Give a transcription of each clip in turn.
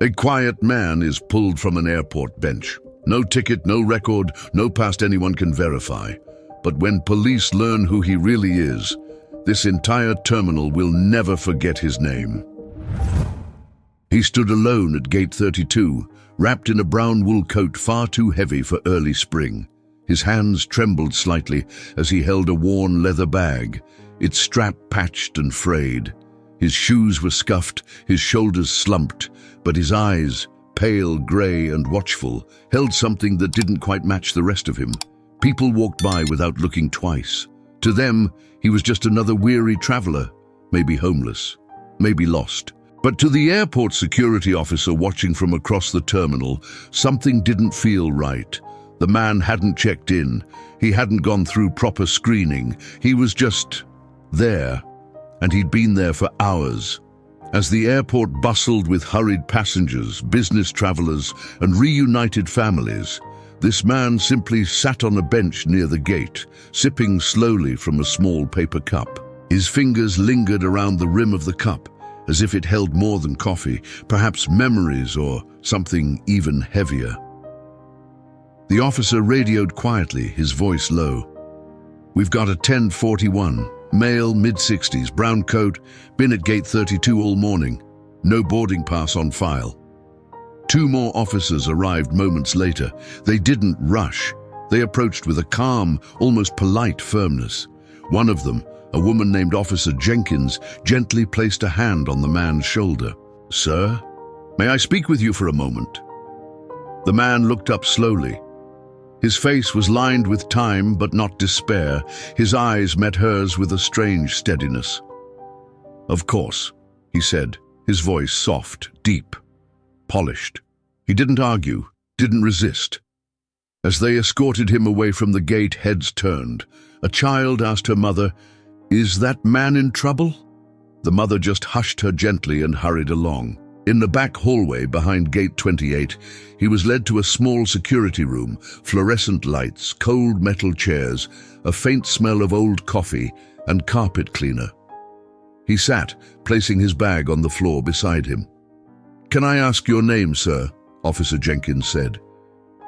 A quiet man is pulled from an airport bench. No ticket, no record, no past anyone can verify. But when police learn who he really is, this entire terminal will never forget his name. He stood alone at gate 32, wrapped in a brown wool coat far too heavy for early spring. His hands trembled slightly as he held a worn leather bag, its strap patched and frayed. His shoes were scuffed, his shoulders slumped, but his eyes, pale, grey and watchful, held something that didn't quite match the rest of him. People walked by without looking twice. To them, he was just another weary traveler, maybe homeless, maybe lost. But to the airport security officer watching from across the terminal, something didn't feel right. The man hadn't checked in. He hadn't gone through proper screening. He was just there, and he'd been there for hours. As the airport bustled with hurried passengers, business travelers, and reunited families, this man simply sat on a bench near the gate, sipping slowly from a small paper cup. His fingers lingered around the rim of the cup, as if it held more than coffee, perhaps memories or something even heavier. The officer radioed quietly, his voice low. "We've got a 1041, male, mid-60s, brown coat, been at gate 32 all morning. No boarding pass on file." Two more officers arrived moments later. They didn't rush. They approached with a calm, almost polite firmness. One of them, a woman named Officer Jenkins, gently placed a hand on the man's shoulder. "Sir, may I speak with you for a moment?" The man looked up slowly. His face was lined with time but not despair. His eyes met hers with a strange steadiness. "Of course," he said, his voice soft, deep, polished. He didn't argue, didn't resist. As they escorted him away from the gate, heads turned. A child asked her mother, "Is that man in trouble?" The mother just hushed her gently and hurried along. In the back hallway behind gate 28, he was led to a small security room, fluorescent lights, cold metal chairs, a faint smell of old coffee, and carpet cleaner. He sat, placing his bag on the floor beside him. "Can I ask your name, sir?" Officer Jenkins said.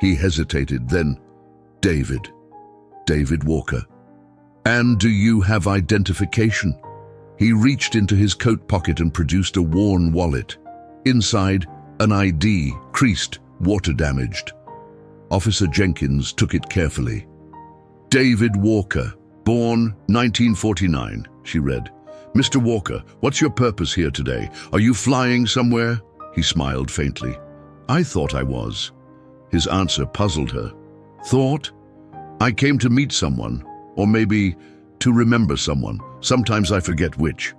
He hesitated, then, "David. David Walker." "And do you have identification?" He reached into his coat pocket and produced a worn wallet. Inside, an ID, creased, water-damaged. Officer Jenkins took it carefully. "David Walker, born 1949, she read. "Mr. Walker, what's your purpose here today? Are you flying somewhere?" He smiled faintly. "I thought I was." His answer puzzled her. "Thought? I came to meet someone, or maybe to remember someone. Sometimes I forget which."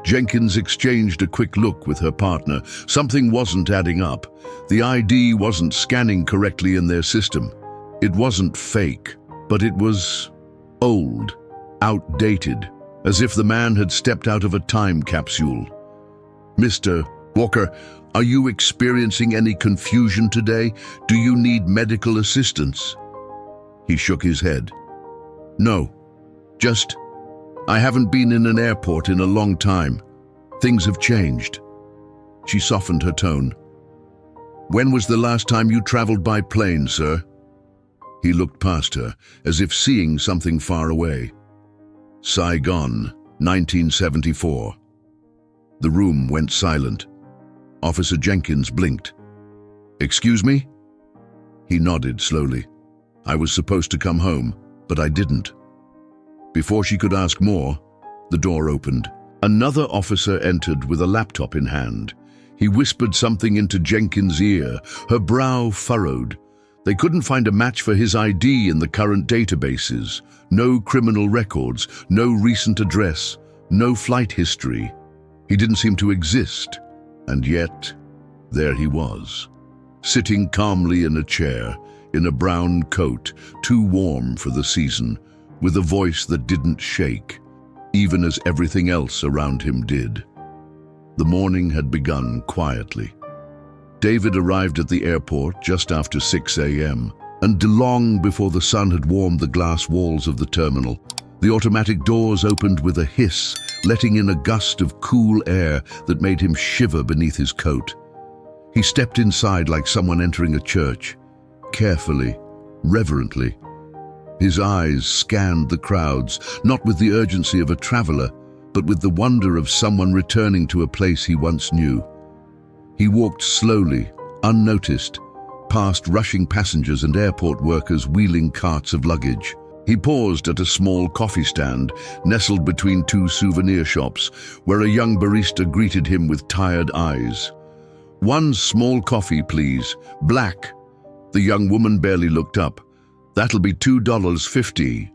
Jenkins exchanged a quick look with her partner. Something wasn't adding up. The ID wasn't scanning correctly in their system. It wasn't fake, but it was old, outdated, as if the man had stepped out of a time capsule. "Mr. Walker, are you experiencing any confusion today? Do you need medical assistance?" He shook his head. "No, just I haven't been in an airport in a long time. Things have changed." She softened her tone. "When was the last time you traveled by plane, sir?" He looked past her, as if seeing something far away. "Saigon, 1974. The room went silent. Officer Jenkins blinked. "Excuse me?" He nodded slowly. "I was supposed to come home, but I didn't." Before she could ask more, the door opened. Another officer entered with a laptop in hand. He whispered something into Jenkins' ear. Her brow furrowed. They couldn't find a match for his ID in the current databases. No criminal records, no recent address, no flight history. He didn't seem to exist. And yet, there he was, sitting calmly in a chair, in a brown coat, too warm for the season, with a voice that didn't shake, even as everything else around him did. The morning had begun quietly. David arrived at the airport just after 6 a.m., and long before the sun had warmed the glass walls of the terminal. The automatic doors opened with a hiss, letting in a gust of cool air that made him shiver beneath his coat. He stepped inside like someone entering a church, carefully, reverently. His eyes scanned the crowds, not with the urgency of a traveler, but with the wonder of someone returning to a place he once knew. He walked slowly, unnoticed, past rushing passengers and airport workers wheeling carts of luggage. He paused at a small coffee stand, nestled between two souvenir shops, where a young barista greeted him with tired eyes. "One small coffee, please. Black." The young woman barely looked up. "That'll be $2.50.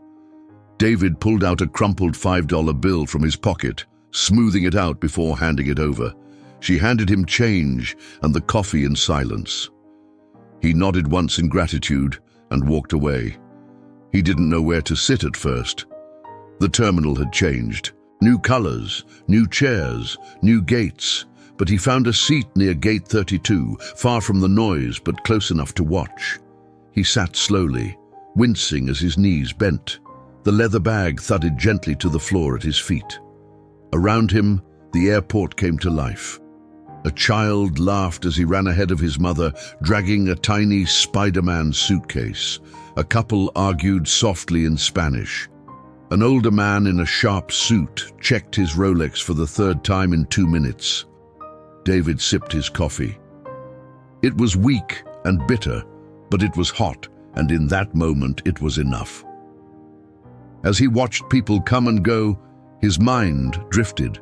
David pulled out a crumpled $5 bill from his pocket, smoothing it out before handing it over. She handed him change and the coffee in silence. He nodded once in gratitude and walked away. He didn't know where to sit at first. The terminal had changed. New colors, new chairs, new gates. But he found a seat near gate 32, far from the noise but close enough to watch. He sat slowly, wincing as his knees bent. The leather bag thudded gently to the floor at his feet. Around him, the airport came to life. A child laughed as he ran ahead of his mother, dragging a tiny Spider-Man suitcase. A couple argued softly in Spanish. An older man in a sharp suit checked his Rolex for the third time in 2 minutes. David sipped his coffee. It was weak and bitter, but it was hot, and in that moment it was enough. As he watched people come and go, his mind drifted.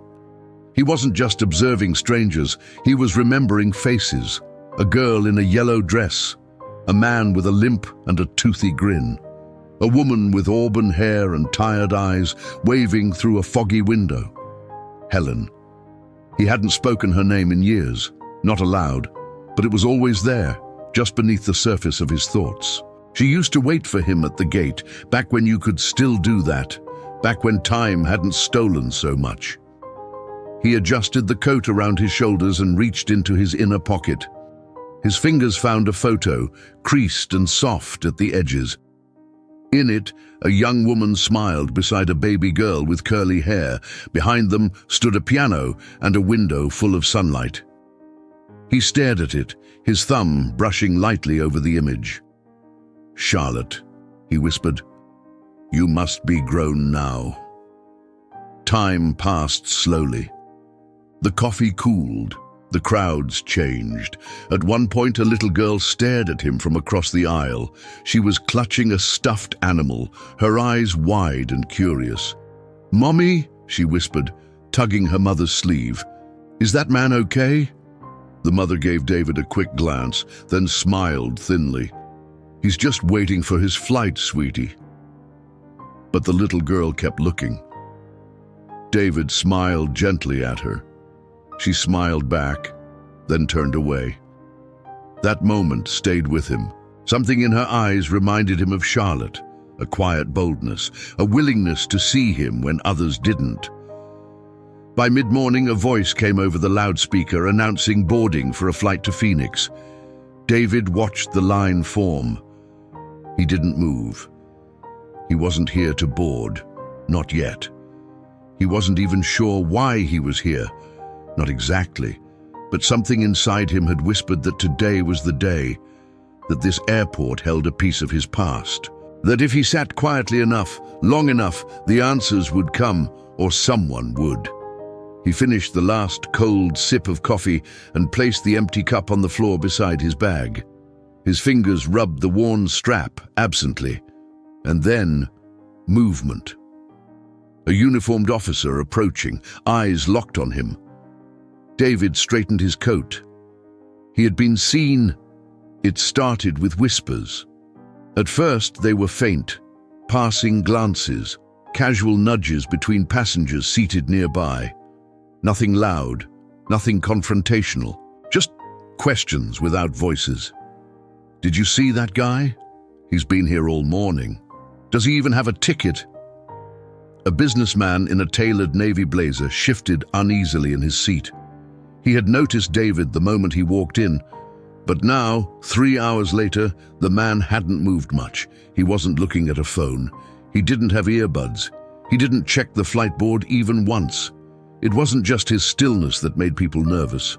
He wasn't just observing strangers, he was remembering faces. A girl in a yellow dress, a man with a limp and a toothy grin, a woman with auburn hair and tired eyes waving through a foggy window. Helen. He hadn't spoken her name in years, not aloud, but it was always there, just beneath the surface of his thoughts. She used to wait for him at the gate, back when you could still do that, back when time hadn't stolen so much. He adjusted the coat around his shoulders and reached into his inner pocket. His fingers found a photo, creased and soft at the edges. In it, a young woman smiled beside a baby girl with curly hair. Behind them stood a piano and a window full of sunlight. He stared at it, his thumb brushing lightly over the image. "Charlotte," he whispered, "you must be grown now." Time passed slowly. The coffee cooled. The crowds changed. At one point, a little girl stared at him from across the aisle. She was clutching a stuffed animal, her eyes wide and curious. "Mommy," she whispered, tugging her mother's sleeve. "Is that man okay?" The mother gave David a quick glance, then smiled thinly. "He's just waiting for his flight, sweetie." But the little girl kept looking. David smiled gently at her. She smiled back, then turned away. That moment stayed with him. Something in her eyes reminded him of Charlotte, a quiet boldness, a willingness to see him when others didn't. By mid-morning, a voice came over the loudspeaker announcing boarding for a flight to Phoenix. David watched the line form. He didn't move. He wasn't here to board, not yet. He wasn't even sure why he was here. Not exactly, but something inside him had whispered that today was the day, that this airport held a piece of his past, that if he sat quietly enough, long enough, the answers would come, or someone would. He finished the last cold sip of coffee and placed the empty cup on the floor beside his bag. His fingers rubbed the worn strap absently, and then movement. A uniformed officer approaching, eyes locked on him. David straightened his coat. He had been seen. It started with whispers. At first they were faint, passing glances, casual nudges between passengers seated nearby. Nothing loud, nothing confrontational, just questions without voices. "Did you see that guy? He's been here all morning. Does he even have a ticket?" A businessman in a tailored navy blazer shifted uneasily in his seat. He had noticed David the moment he walked in, but now, 3 hours later, the man hadn't moved much. He wasn't looking at a phone. He didn't have earbuds. He didn't check the flight board even once. It wasn't just his stillness that made people nervous.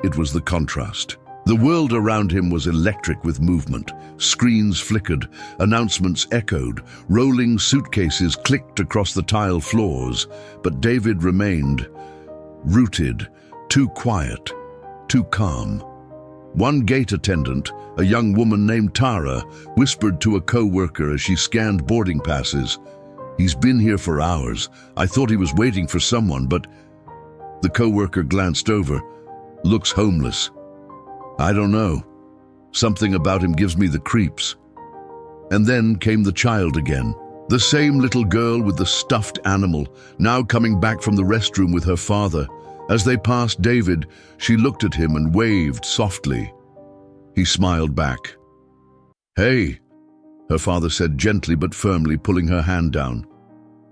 It was the contrast. The world around him was electric with movement. Screens flickered, announcements echoed, rolling suitcases clicked across the tile floors, but David remained rooted, too quiet, too calm. One gate attendant, a young woman named Tara, whispered to a co-worker as she scanned boarding passes, "He's been here for hours. I thought he was waiting for someone, but..." The co-worker glanced over. "Looks homeless." "I don't know. Something about him gives me the creeps." And then came the child again. The same little girl with the stuffed animal, now coming back from the restroom with her father. As they passed David, she looked at him and waved softly. He smiled back. "Hey," her father said gently but firmly, pulling her hand down.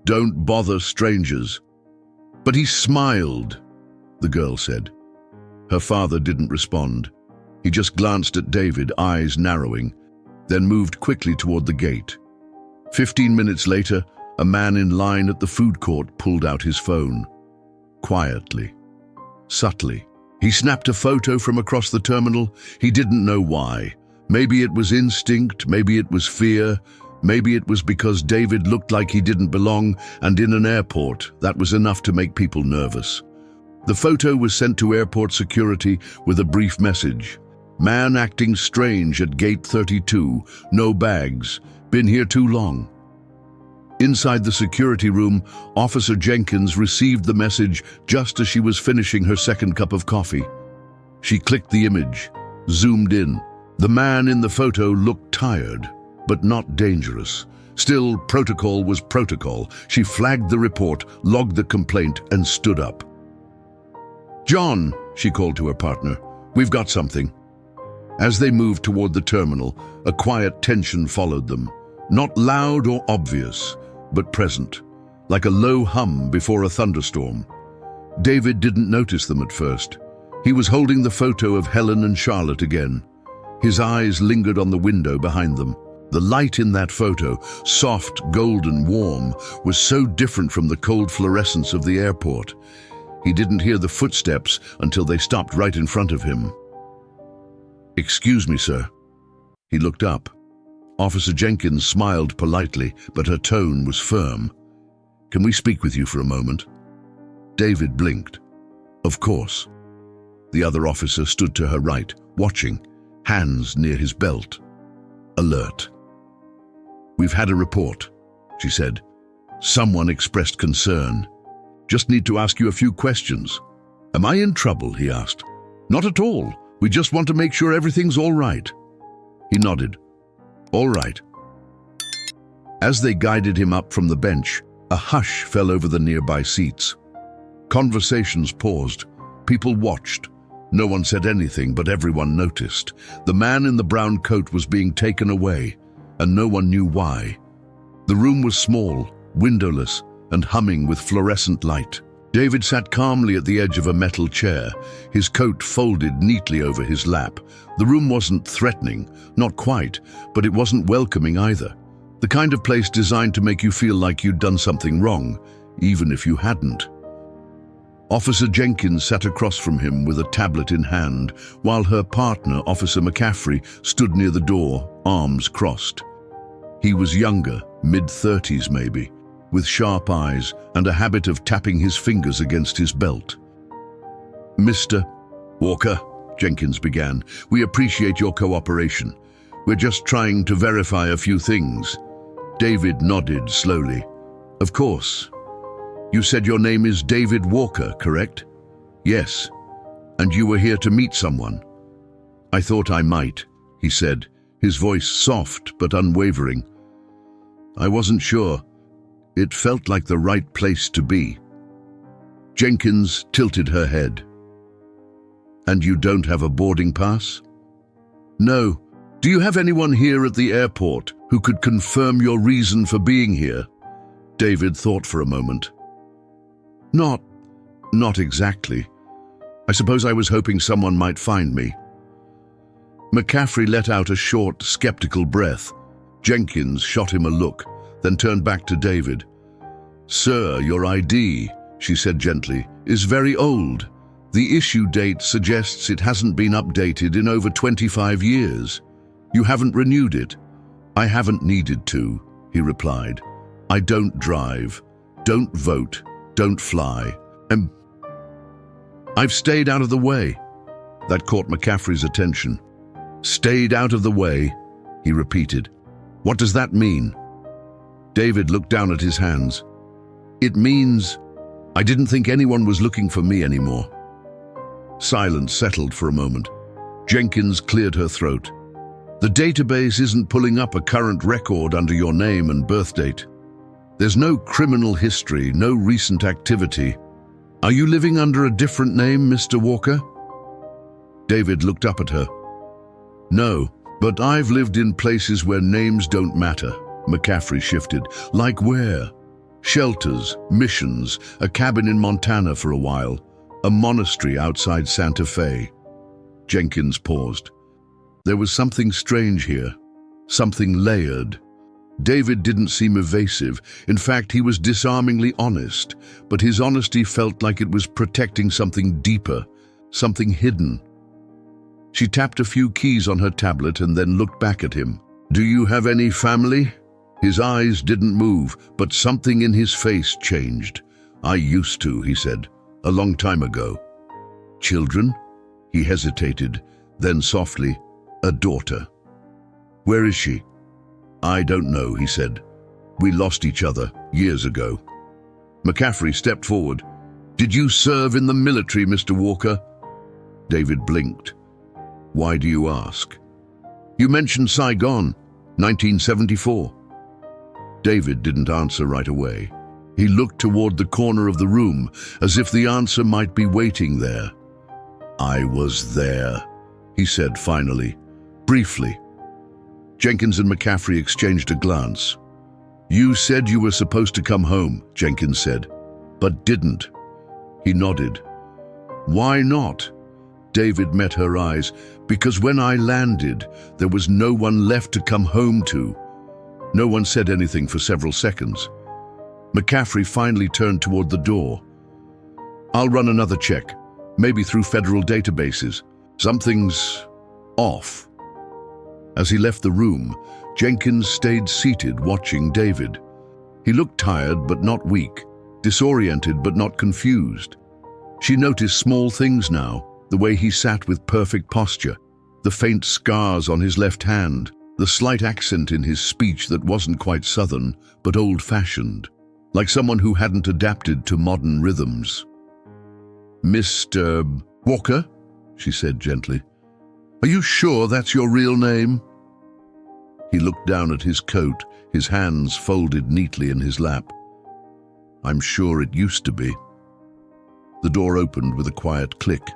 "Don't bother strangers." "But he smiled," the girl said. Her father didn't respond. He just glanced at David, eyes narrowing, then moved quickly toward the gate. 15 minutes later, a man in line at the food court pulled out his phone. Quietly, subtly. He snapped a photo from across the terminal. He didn't know why. Maybe it was instinct, maybe it was fear, maybe it was because David looked like he didn't belong, and in an airport, that was enough to make people nervous. The photo was sent to airport security with a brief message. "Man acting strange at gate 32, no bags, been here too long." Inside the security room, Officer Jenkins received the message just as she was finishing her second cup of coffee. She clicked the image, zoomed in. The man in the photo looked tired, but not dangerous. Still, protocol was protocol. She flagged the report, logged the complaint, and stood up. "John," she called to her partner, "we've got something." As they moved toward the terminal, a quiet tension followed them. Not loud or obvious, but present, like a low hum before a thunderstorm. David didn't notice them at first. He was holding the photo of Helen and Charlotte again. His eyes lingered on the window behind them. The light in that photo, soft, golden, warm, was so different from the cold fluorescence of the airport. He didn't hear the footsteps until they stopped right in front of him. "Excuse me, sir." He looked up. Officer Jenkins smiled politely, but her tone was firm. "Can we speak with you for a moment?" David blinked. "Of course." The other officer stood to her right, watching, hands near his belt. Alert. "We've had a report," she said. "Someone expressed concern. Just need to ask you a few questions." "Am I in trouble?" he asked. "Not at all. We just want to make sure everything's all right." He nodded. "All right." As they guided him up from the bench, a hush fell over the nearby seats. Conversations paused. People watched. No one said anything, but everyone noticed. The man in the brown coat was being taken away, and no one knew why. The room was small, windowless, and humming with fluorescent light. David sat calmly at the edge of a metal chair, his coat folded neatly over his lap. The room wasn't threatening, not quite, but it wasn't welcoming either. The kind of place designed to make you feel like you'd done something wrong, even if you hadn't. Officer Jenkins sat across from him with a tablet in hand, while her partner, Officer McCaffrey, stood near the door, arms crossed. He was younger, mid-30s maybe, with sharp eyes and a habit of tapping his fingers against his belt. "Mr. Walker," Jenkins began, "we appreciate your cooperation. We're just trying to verify a few things." David nodded slowly. "Of course. You said your name is David Walker, correct?" "Yes. And you were here to meet someone?" "I thought I might," he said, his voice soft but unwavering. "I wasn't sure. It felt like the right place to be." Jenkins tilted her head. "And you don't have a boarding pass?" "No. Do you have anyone here at the airport who could confirm your reason for being here?" David thought for a moment. Not exactly. I suppose I was hoping someone might find me." McCaffrey let out a short, skeptical breath. Jenkins shot him a look, then turned back to David. "Sir, your ID," she said gently, "is very old. The issue date suggests it hasn't been updated in over 25 years. You haven't renewed it. I haven't needed to, he replied. I don't drive, don't vote, don't fly. I've stayed out of the way. That caught McCaffrey's attention. Stayed out of the way, he repeated. What does that mean? David looked down at his hands. It means I didn't think anyone was looking for me anymore. Silence settled for a moment. Jenkins cleared her throat. The database isn't pulling up a current record under your name and birth date. There's no criminal history, no recent activity. Are you living under a different name, Mr. Walker? David looked up at her. No, but I've lived in places where names don't matter. McCaffrey shifted. Like where? Shelters, missions, a cabin in Montana for a while, a monastery outside Santa Fe. Jenkins paused. There was something strange here, something layered. David didn't seem evasive. In fact, he was disarmingly honest, but his honesty felt like it was protecting something deeper, something hidden. She tapped a few keys on her tablet and then looked back at him. Do you have any family? His eyes didn't move, but something in his face changed. I used to, he said, a long time ago. Children? He hesitated, then softly, a daughter. Where is she? I don't know, he said. We lost each other years ago. McCaffrey stepped forward. Did you serve in the military, Mr. Walker? David blinked. Why do you ask? You mentioned Saigon, 1974. David didn't answer right away. He looked toward the corner of the room, as if the answer might be waiting there. I was there, he said finally, briefly. Jenkins and McCaffrey exchanged a glance. You said you were supposed to come home, Jenkins said, but didn't. He nodded. Why not? David met her eyes. Because when I landed, there was no one left to come home to. No one said anything for several seconds. McCaffrey finally turned toward the door. I'll run another check, maybe through federal databases. Something's off. As he left the room, Jenkins stayed seated watching David. He looked tired but not weak, disoriented but not confused. She noticed small things now, the way he sat with perfect posture, the faint scars on his left hand, the slight accent in his speech that wasn't quite southern, but old-fashioned, like someone who hadn't adapted to modern rhythms. Mr. Walker, she said gently. Are you sure that's your real name? He looked down at his coat, his hands folded neatly in his lap. I'm sure it used to be. The door opened with a quiet click.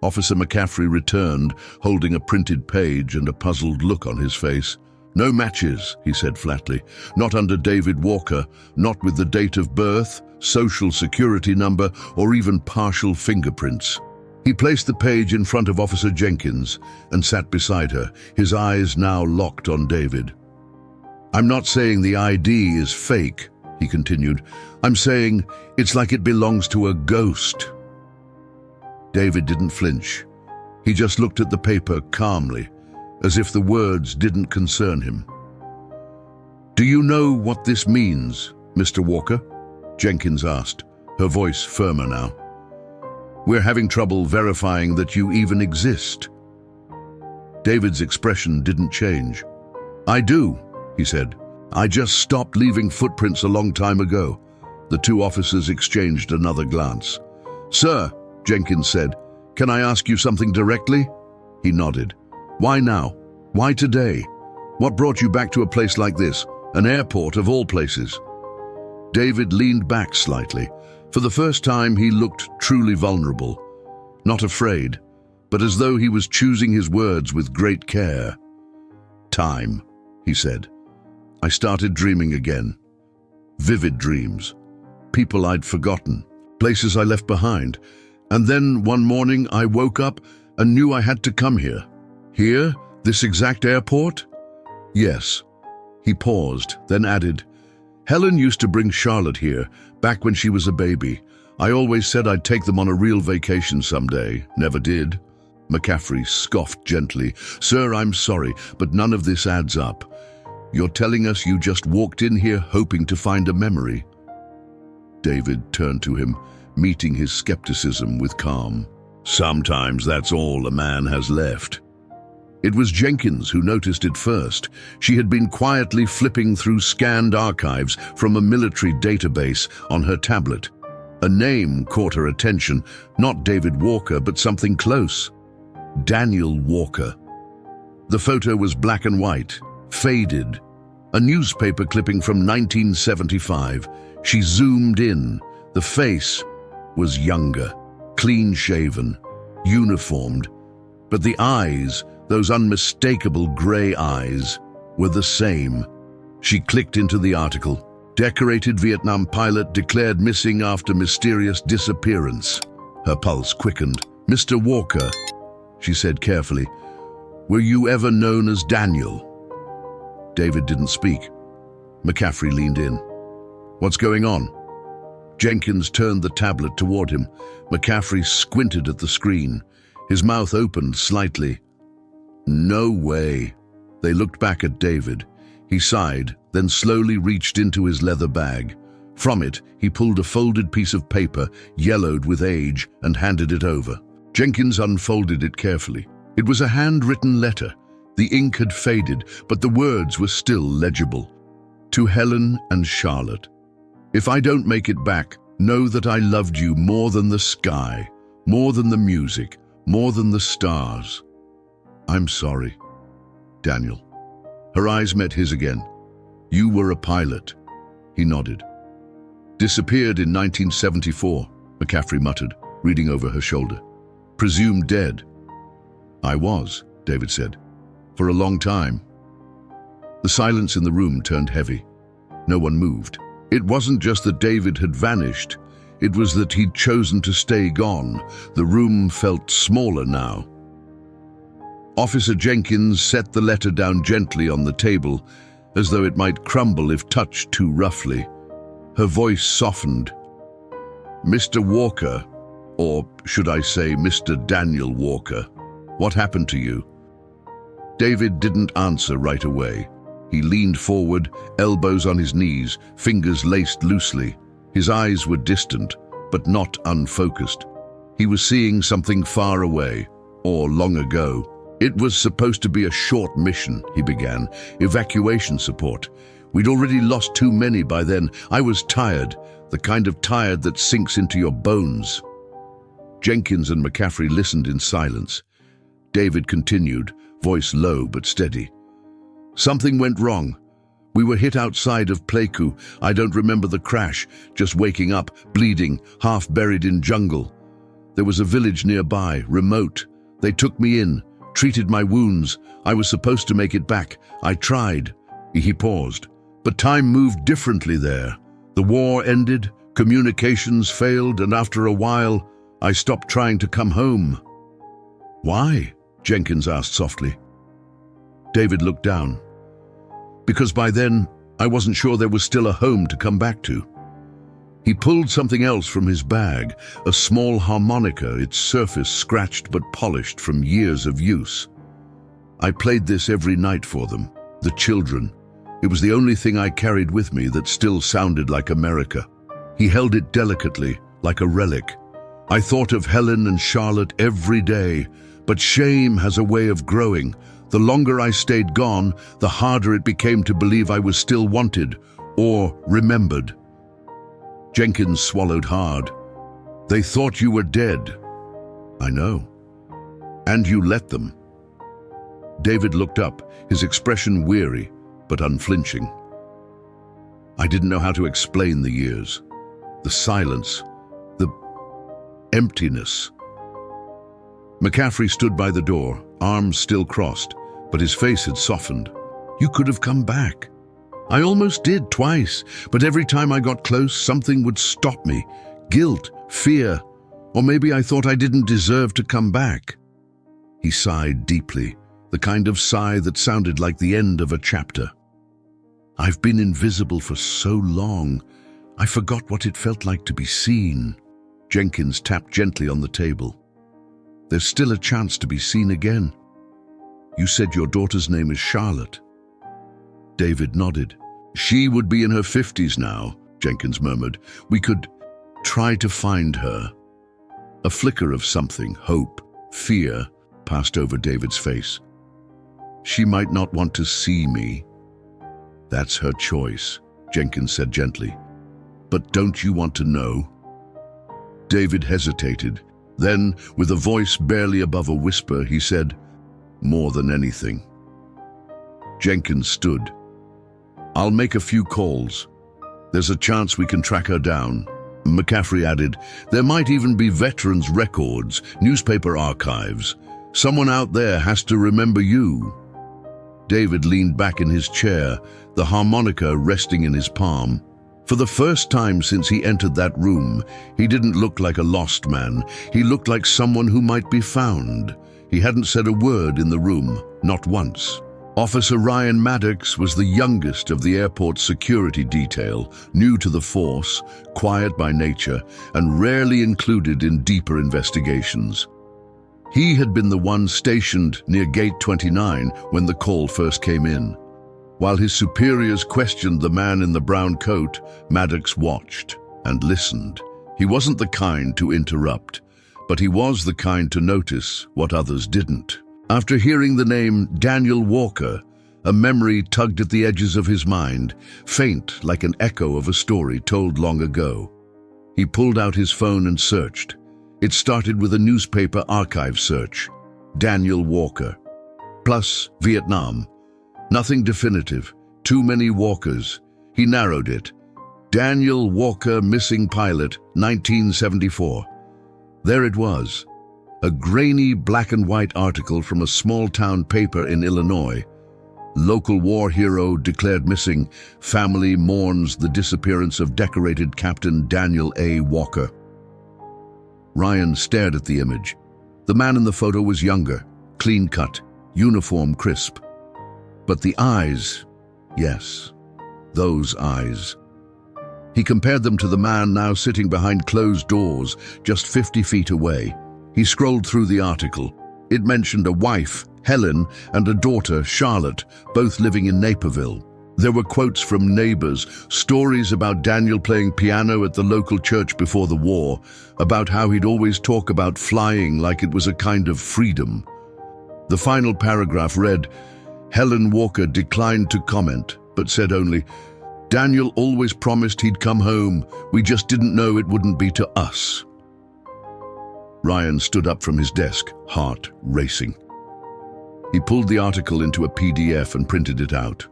Officer McCaffrey returned, holding a printed page and a puzzled look on his face. No matches, he said flatly. Not under David Walker, not with the date of birth, social security number, or even partial fingerprints. He placed the page in front of Officer Jenkins and sat beside her, his eyes now locked on David. I'm not saying the ID is fake, he continued. I'm saying it's like it belongs to a ghost. David didn't flinch. He just looked at the paper calmly, as if the words didn't concern him. Do you know what this means, Mr. Walker? Jenkins asked, her voice firmer now. We're having trouble verifying that you even exist. David's expression didn't change. I do, he said. I just stopped leaving footprints a long time ago. The two officers exchanged another glance. Sir, Jenkins said, can I ask you something directly? He nodded. Why now? Why today? What brought you back to a place like this, an airport of all places? David leaned back slightly. For the first time, he looked truly vulnerable. Not afraid, but as though he was choosing his words with great care. Time, he said. I started dreaming again. Vivid dreams. People I'd forgotten. Places I left behind. And then one morning I woke up and knew I had to come here. Here? This exact airport? Yes. He paused, then added, Helen used to bring Charlotte here, back when she was a baby. I always said I'd take them on a real vacation someday. Never did. McCaffrey scoffed gently. Sir, I'm sorry, but none of this adds up. You're telling us you just walked in here hoping to find a memory? David turned to him, meeting his skepticism with calm. Sometimes that's all a man has left. It was Jenkins who noticed it first. She had been quietly flipping through scanned archives from a military database on her tablet. A name caught her attention, not David Walker, but something close. Daniel Walker. The photo was black and white, faded. A newspaper clipping from 1975. She zoomed in. The face was younger, clean-shaven, uniformed. But the eyes, those unmistakable gray eyes, were the same. She clicked into the article. Decorated Vietnam pilot declared missing after mysterious disappearance. Her pulse quickened. Mr. Walker, she said carefully, were you ever known as Daniel? David didn't speak. McCaffrey leaned in. What's going on? Jenkins turned the tablet toward him. McCaffrey squinted at the screen. His mouth opened slightly. No way. They looked back at David. He sighed, then slowly reached into his leather bag. From it, he pulled a folded piece of paper, yellowed with age, and handed it over. Jenkins unfolded it carefully. It was a handwritten letter. The ink had faded, but the words were still legible. To Helen and Charlotte. If I don't make it back, know that I loved you more than the sky, more than the music, more than the stars. I'm sorry, Daniel. Her eyes met his again. You were a pilot. He nodded. Disappeared in 1974, McCaffrey muttered, reading over her shoulder. Presumed dead. I was, David said. For a long time. The silence in the room turned heavy. No one moved. It wasn't just that David had vanished. It was that he'd chosen to stay gone. The room felt smaller now. Officer Jenkins set the letter down gently on the table, as though it might crumble if touched too roughly. Her voice softened. Mr. Walker, or should I say Mr. Daniel Walker, what happened to you? David didn't answer right away. He leaned forward, elbows on his knees, fingers laced loosely. His eyes were distant, but not unfocused. He was seeing something far away, or long ago. It was supposed to be a short mission, he began. Evacuation support. We'd already lost too many by then. I was tired, the kind of tired that sinks into your bones. Jenkins and McCaffrey listened in silence. David continued, voice low but steady. Something went wrong. We were hit outside of Pleiku. I don't remember the crash, just waking up, bleeding, half buried in jungle. There was a village nearby, remote. They took me in, treated my wounds. I was supposed to make it back. I tried. He paused. But time moved differently there. The war ended, communications failed, and after a while, I stopped trying to come home. Why? Jenkins asked softly. David looked down. Because by then, I wasn't sure there was still a home to come back to. He pulled something else from his bag, a small harmonica, its surface scratched but polished from years of use. I played this every night for them, the children. It was the only thing I carried with me that still sounded like America. He held it delicately, like a relic. I thought of Helen and Charlotte every day, but shame has a way of growing. The longer I stayed gone, the harder it became to believe I was still wanted, or remembered. Jenkins swallowed hard. They thought you were dead. I know. And you let them. David looked up, his expression weary, but unflinching. I didn't know how to explain the years, the silence, the emptiness. McCaffrey stood by the door, arms still crossed, but his face had softened. You could have come back. I almost did twice, but every time I got close, something would stop me. Guilt, fear, or maybe I thought I didn't deserve to come back. He sighed deeply, the kind of sigh that sounded like the end of a chapter. I've been invisible for so long, I forgot what it felt like to be seen. Jenkins tapped gently on the table. "There's still a chance to be seen again. You said your daughter's name is Charlotte." David nodded. "She would be in her 50s now," Jenkins murmured. "We could try to find her." A flicker of something, hope, fear, passed over David's face. "She might not want to see me." "That's her choice," Jenkins said gently. "But don't you want to know?" David hesitated. Then, with a voice barely above a whisper, he said, "More than anything." Jenkins stood. "I'll make a few calls. There's a chance we can track her down." McCaffrey added, "There might even be veterans' records, newspaper archives. Someone out there has to remember you." David leaned back in his chair, the harmonica resting in his palm. For the first time since he entered that room, he didn't look like a lost man. He looked like someone who might be found. He hadn't said a word in the room, not once. Officer Ryan Maddox was the youngest of the airport's security detail, new to the force, quiet by nature, and rarely included in deeper investigations. He had been the one stationed near Gate 29 when the call first came in. While his superiors questioned the man in the brown coat, Maddox watched and listened. He wasn't the kind to interrupt, but he was the kind to notice what others didn't. After hearing the name Daniel Walker, a memory tugged at the edges of his mind, faint like an echo of a story told long ago. He pulled out his phone and searched. It started with a newspaper archive search. Daniel Walker. Plus Vietnam. Nothing definitive. Too many Walkers. He narrowed it. Daniel Walker, missing pilot, 1974. There it was. A grainy black and white article from a small-town paper in Illinois. Local war hero declared missing. Family mourns the disappearance of decorated Captain Daniel A. Walker. Ryan stared at the image. The man in the photo was younger, clean-cut, uniform crisp. But the eyes, yes, those eyes. He compared them to the man now sitting behind closed doors, just 50 feet away. He scrolled through the article. It mentioned a wife, Helen, and a daughter, Charlotte, both living in Naperville. There were quotes from neighbors, stories about Daniel playing piano at the local church before the war, about how he'd always talk about flying like it was a kind of freedom. The final paragraph read, Helen Walker declined to comment, but said only, Daniel always promised he'd come home. We just didn't know it wouldn't be to us. Ryan stood up from his desk, heart racing. He pulled the article into a PDF and printed it out.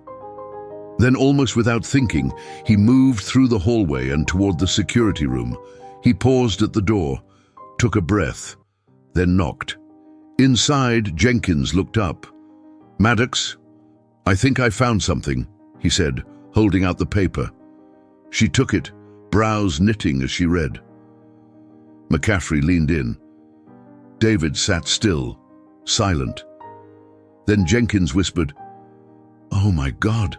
Then, almost without thinking, he moved through the hallway and toward the security room. He paused at the door, took a breath, then knocked. Inside, Jenkins looked up. Maddox, I think I found something, he said, holding out the paper. She took it, brows knitting as she read. McCaffrey leaned in. David sat still, silent. Then Jenkins whispered, "Oh my God."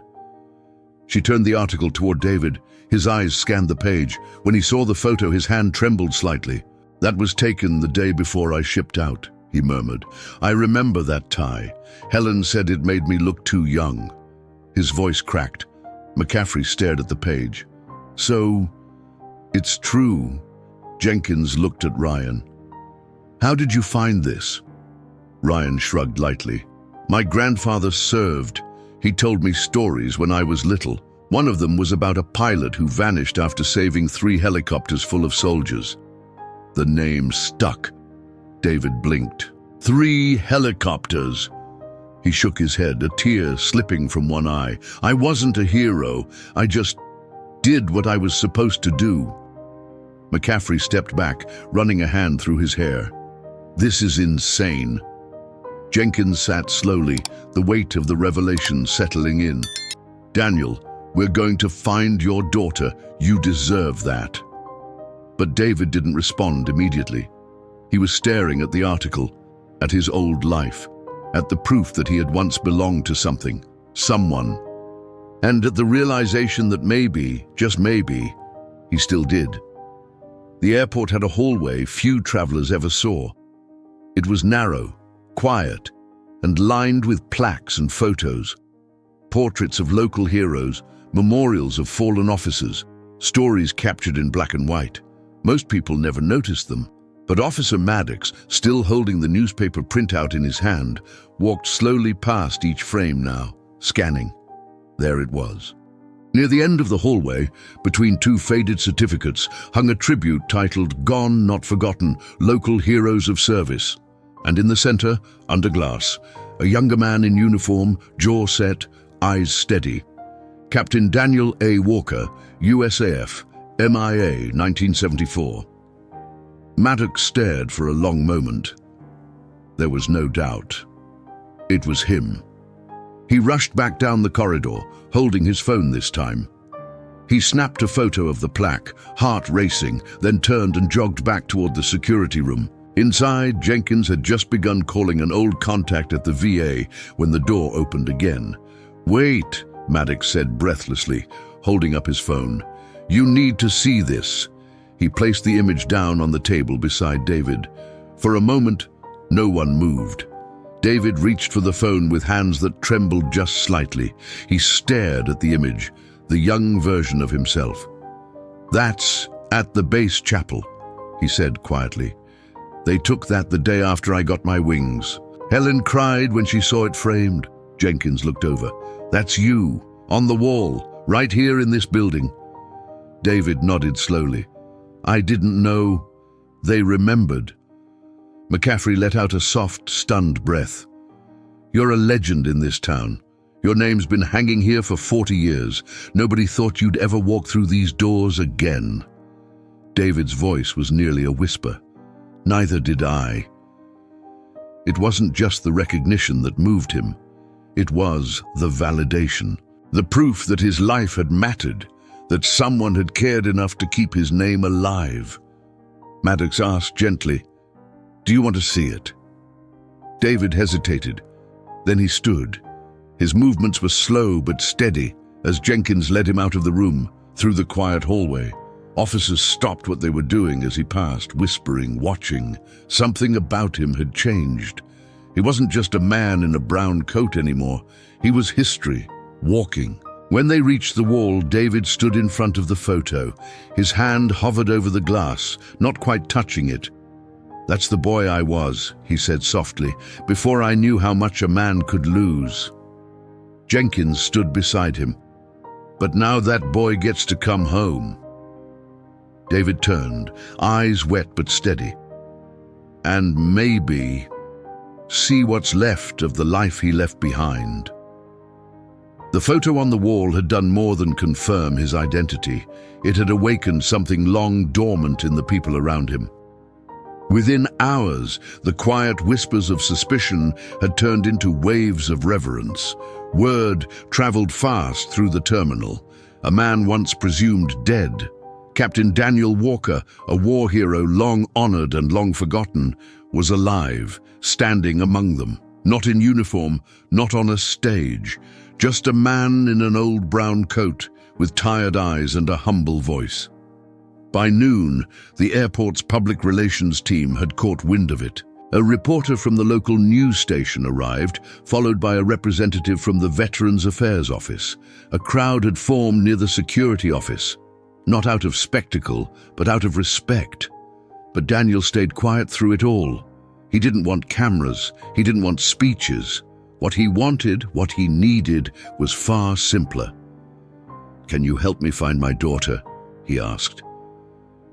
She turned the article toward David. His eyes scanned the page. When he saw the photo, his hand trembled slightly. "That was taken the day before I shipped out," he murmured. "I remember that tie. Helen said it made me look too young." His voice cracked. McCaffrey stared at the page. "So, it's true." Jenkins looked at Ryan. "How did you find this?" Ryan shrugged lightly. "My grandfather served. He told me stories when I was little. One of them was about a pilot who vanished after saving 3 helicopters full of soldiers." The name stuck. David blinked. 3 helicopters. He shook his head, a tear slipping from one eye. "I wasn't a hero. I just did what I was supposed to do." McCaffrey stepped back, running a hand through his hair. "This is insane." Jenkins sat slowly, the weight of the revelation settling in. "Daniel, we're going to find your daughter. You deserve that." But David didn't respond immediately. He was staring at the article, at his old life, at the proof that he had once belonged to something, someone, and at the realization that maybe, just maybe, he still did. The airport had a hallway few travelers ever saw. It was narrow, quiet, and lined with plaques and photos. Portraits of local heroes, memorials of fallen officers, stories captured in black and white. Most people never noticed them, but Officer Maddox, still holding the newspaper printout in his hand, walked slowly past each frame now, scanning. There it was. Near the end of the hallway, between two faded certificates, hung a tribute titled "Gone, Not Forgotten, Local Heroes of Service." And in the center, under glass, a younger man in uniform, jaw set, eyes steady. Captain Daniel A. Walker, USAF, MIA, 1974. Maddox stared for a long moment. There was no doubt. It was him. He rushed back down the corridor, holding his phone this time. He snapped a photo of the plaque, heart racing, then turned and jogged back toward the security room. Inside, Jenkins had just begun calling an old contact at the VA when the door opened again. "Wait," Maddox said breathlessly, holding up his phone. "You need to see this." He placed the image down on the table beside David. For a moment, no one moved. David reached for the phone with hands that trembled just slightly. He stared at the image, the young version of himself. "That's at the base chapel," he said quietly. "They took that the day after I got my wings." Helen cried when she saw it framed. Jenkins looked over. "That's you, on the wall, right here in this building." David nodded slowly. "I didn't know." They remembered. McCaffrey let out a soft, stunned breath. "You're a legend in this town. Your name's been hanging here for 40 years. Nobody thought you'd ever walk through these doors again." David's voice was nearly a whisper. "Neither did I." It wasn't just the recognition that moved him. It was the validation, the proof that his life had mattered, that someone had cared enough to keep his name alive. Maddox asked gently, "Do you want to see it?" David hesitated. Then he stood. His movements were slow but steady as Jenkins led him out of the room, through the quiet hallway. Officers stopped what they were doing as he passed, whispering, watching. Something about him had changed. He wasn't just a man in a brown coat anymore. He was history, walking. When they reached the wall, David stood in front of the photo. His hand hovered over the glass, not quite touching it. "That's the boy I was," he said softly, "before I knew how much a man could lose." Jenkins stood beside him. "But now that boy gets to come home." David turned, eyes wet but steady. "And maybe see what's left of the life he left behind." The photo on the wall had done more than confirm his identity. It had awakened something long dormant in the people around him. Within hours, the quiet whispers of suspicion had turned into waves of reverence. Word traveled fast through the terminal. A man once presumed dead, Captain Daniel Walker, a war hero long honored and long forgotten, was alive, standing among them. Not in uniform, not on a stage, just a man in an old brown coat with tired eyes and a humble voice. By noon, the airport's public relations team had caught wind of it. A reporter from the local news station arrived, followed by a representative from the Veterans Affairs Office. A crowd had formed near the security office, not out of spectacle, but out of respect. But Daniel stayed quiet through it all. He didn't want cameras, he didn't want speeches. What he wanted, what he needed, was far simpler. "Can you help me find my daughter?" he asked.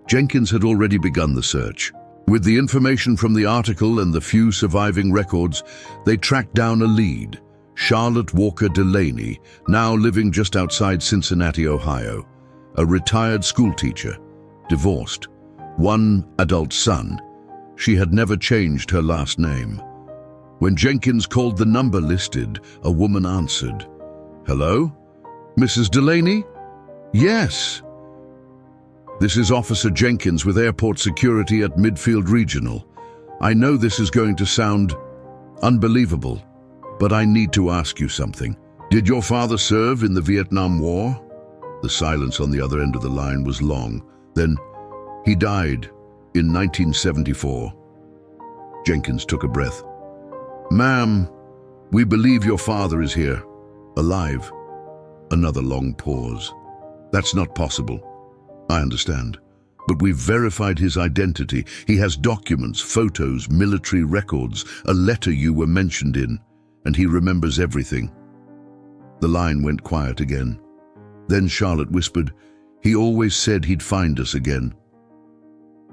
Jenkins had already begun the search. With the information from the article and the few surviving records, they tracked down a lead, Charlotte Walker Delaney, now living just outside Cincinnati, Ohio, a retired schoolteacher, divorced, one adult son. She had never changed her last name. When Jenkins called the number listed, a woman answered. "Hello? Mrs. Delaney?" "Yes." "This is Officer Jenkins with Airport Security at Midfield Regional. I know this is going to sound unbelievable, but I need to ask you something. Did your father serve in the Vietnam War?" The silence on the other end of the line was long. Then, He died in 1974. Jenkins took a breath. Ma'am, we believe your father is here, alive. Another long pause. That's not possible. I understand. But we've verified his identity. He has documents, photos, military records, a letter you were mentioned in, and he remembers everything. The line went quiet again. Then Charlotte whispered, he always said he'd find us again.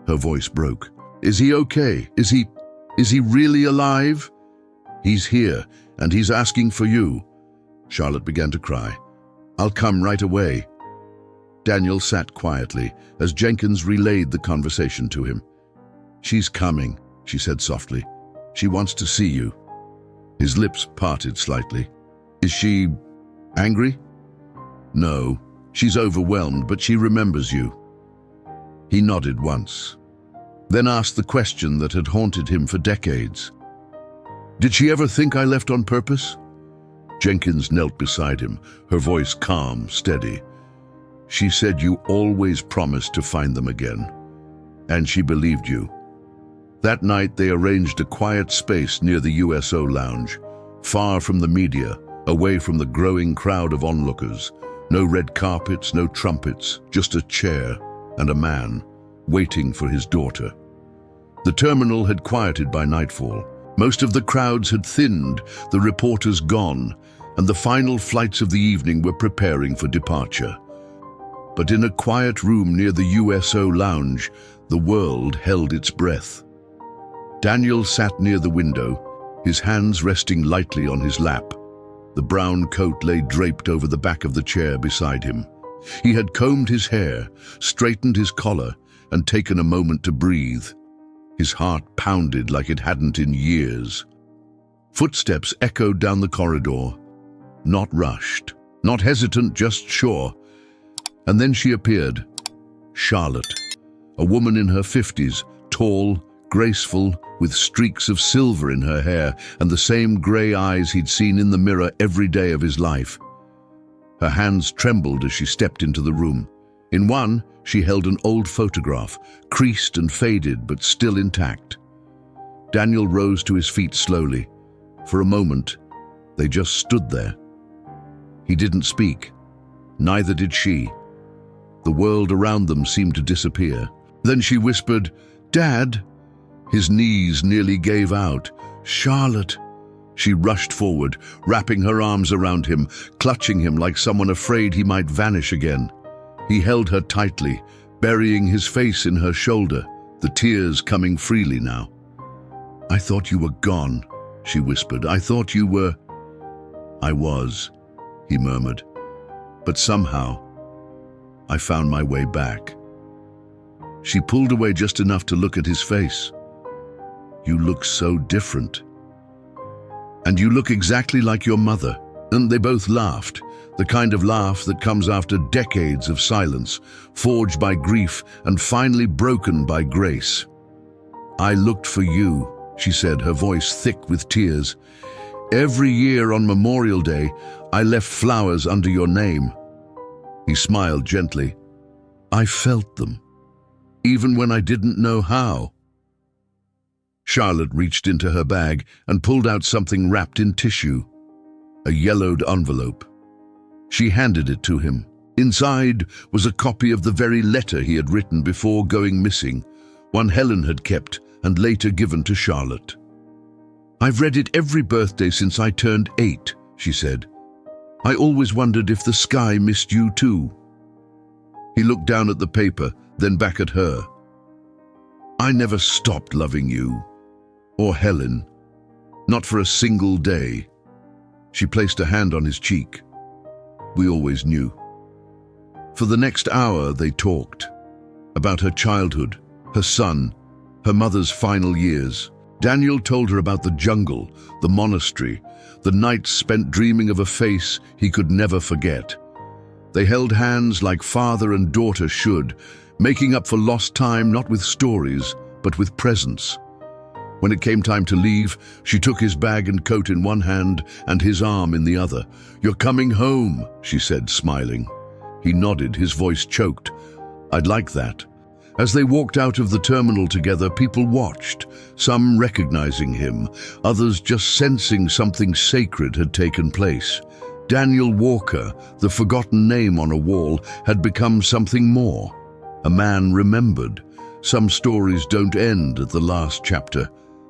Her voice broke. Is he okay? Is he really alive? He's here, and he's asking for you. Charlotte began to cry. I'll come right away. Daniel sat quietly as Jenkins relayed the conversation to him. She's coming, she said softly. She wants to see you. His lips parted slightly. Is she angry? No, she's overwhelmed, but she remembers you. He nodded once, then asked the question that had haunted him for decades. Did she ever think I left on purpose? Jenkins knelt beside him, her voice calm, steady. She said you always promised to find them again, and she believed you. That night they arranged a quiet space near the USO lounge, far from the media, away from the growing crowd of onlookers. No red carpets, no trumpets, just a chair and a man waiting for his daughter. The terminal had quieted by nightfall. Most of the crowds had thinned, the reporters gone, and the final flights of the evening were preparing for departure. But in a quiet room near the USO lounge, the world held its breath. Daniel sat near the window, his hands resting lightly on his lap. The brown coat lay draped over the back of the chair beside him. He had combed his hair, straightened his collar, and taken a moment to breathe. His heart pounded like it hadn't in years. Footsteps echoed down the corridor. Not rushed, not hesitant, just sure. And then she appeared. Charlotte, a woman in her 50s, tall, graceful, with streaks of silver in her hair and the same grey eyes he'd seen in the mirror every day of his life. Her hands trembled as she stepped into the room. In one, she held an old photograph, creased and faded but still intact. Daniel rose to his feet slowly. For a moment, they just stood there. He didn't speak. Neither did she. The world around them seemed to disappear. Then she whispered, "Dad!" His knees nearly gave out. "Charlotte!" She rushed forward, wrapping her arms around him, clutching him like someone afraid he might vanish again. He held her tightly, burying his face in her shoulder, the tears coming freely now. "I thought you were gone," she whispered. "I thought you were—" "I was," he murmured. "But somehow, I found my way back." She pulled away just enough to look at his face. "You look so different. And you look exactly like your mother." And they both laughed, the kind of laugh that comes after decades of silence, forged by grief and finally broken by grace. "I looked for you," she said, her voice thick with tears. "Every year on Memorial Day, I left flowers under your name." He smiled gently. "I felt them, even when I didn't know how." Charlotte reached into her bag and pulled out something wrapped in tissue, a yellowed envelope. She handed it to him. Inside was a copy of the very letter he had written before going missing, one Helen had kept and later given to Charlotte. "I've read it every birthday since I turned 8, she said. "I always wondered if the sky missed you too." He looked down at the paper, then back at her. "I never stopped loving you. Or Helen. Not for a single day." She placed a hand on his cheek. "We always knew." For the next hour they talked. About her childhood, her son, her mother's final years. Daniel told her about the jungle, the monastery, the nights spent dreaming of a face he could never forget. They held hands like father and daughter should, making up for lost time not with stories, but with presence. When it came time to leave, she took his bag and coat in one hand and his arm in the other. "You're coming home," she said, smiling. He nodded, his voice choked. "I'd like that." As they walked out of the terminal together, people watched, some recognizing him, others just sensing something sacred had taken place. Daniel Walker, the forgotten name on a wall, had become something more. A man remembered. Some stories don't end at the last chapter.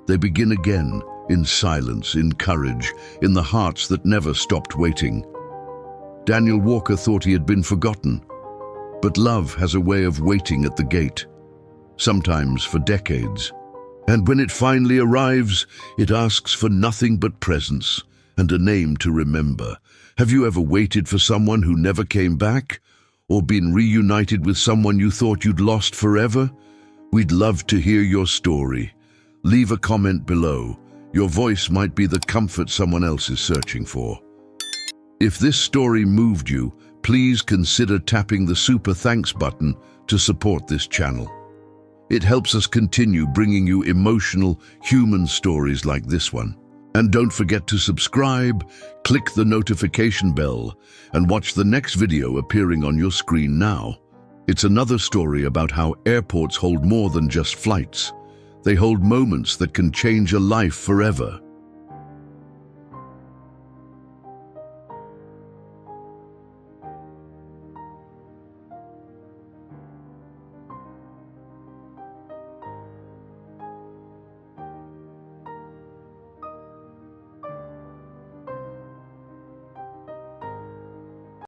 They begin again, in silence, in courage, in the hearts that never stopped waiting. Daniel Walker thought he had been forgotten. But love has a way of waiting at the gate, sometimes for decades. And when it finally arrives, it asks for nothing but presence and a name to remember. Have you ever waited for someone who never came back? Or been reunited with someone you thought you'd lost forever? We'd love to hear your story. Leave a comment below. Your voice might be the comfort someone else is searching for. If this story moved you, please consider tapping the super thanks button to support this channel. It helps us continue bringing you emotional, human stories like this one. And don't forget to subscribe, click the notification bell, and watch the next video appearing on your screen now. It's another story about how airports hold more than just flights. They hold moments that can change a life forever.